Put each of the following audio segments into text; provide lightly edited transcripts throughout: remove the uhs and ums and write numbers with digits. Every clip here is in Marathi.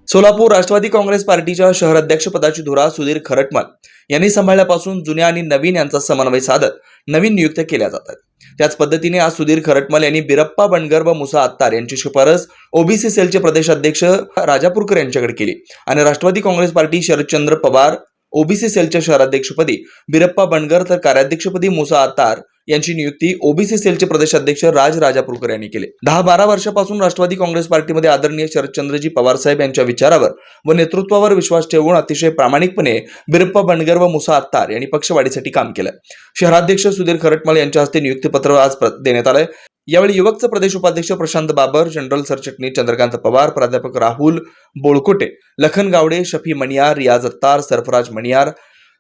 सोलापूर राष्ट्रवादी काँग्रेस पार्टीच्या शहर अध्यक्षपदाची धुरा सुधीर खरटमल यांनी सांभाळल्यापासून जुन्या आणि नवीन यांचा समन्वय साधत नवीन नियुक्त्या केल्या जातात। त्याच पद्धतीने आज सुधीर खरटमल यांनी बिरप्पा बनगर व मुसा अत्तार यांची शिफारस ओबीसी सेलचे प्रदेशाध्यक्ष राजापूरकर यांच्याकडे केली आणि राष्ट्रवादी काँग्रेस पार्टी शरदचंद्र पवार ओबीसी सेलच्या शहराध्यक्षपदी बिरप्पा बनगर तर कार्याध्यक्षपदी मुसा अत्तार यांची नियुक्ती ओबीसी सेलचे प्रदेशाध्यक्ष राजापूरकर यांनी केली। 10-12 वर्षापासून राष्ट्रवादी काँग्रेस पार्टीमध्ये आदरणीय शरदचंद्रजी पवार साहेब यांच्या विचारावर व नेतृत्वावर विश्वास ठेवून अतिशय प्रामाणिकपणे बिरप्पा बनगर व मुसा अत्तार यांनी पक्षवाढीसाठी काम केलं। शहराध्यक्ष सुधीर खरटमल यांच्या हस्ते नियुक्तीपत्र आज देण्यात आलंय। यावेळी युवकचे प्रदेश उपाध्यक्ष प्रशांत बाबर, जनरल सरचिटणीस चंद्रकांत पवार, प्राध्यापक राहुल बोळकोटे, लखन गावडे, शफी मणियार, रियाज अत्तार, सरफराज मणियार,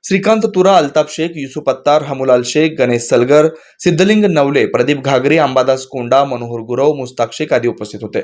श्रीकांत तुरा, अल्ताफ शेख, युसुफ अत्तार, हमुलाल शेख, गणेश सलगर, सिद्धलिंग नवले, प्रदीप घागरे, अंबादास कोंडा, मनोहर गुरव, मुस्ताक शेख आदी उपस्थित होते।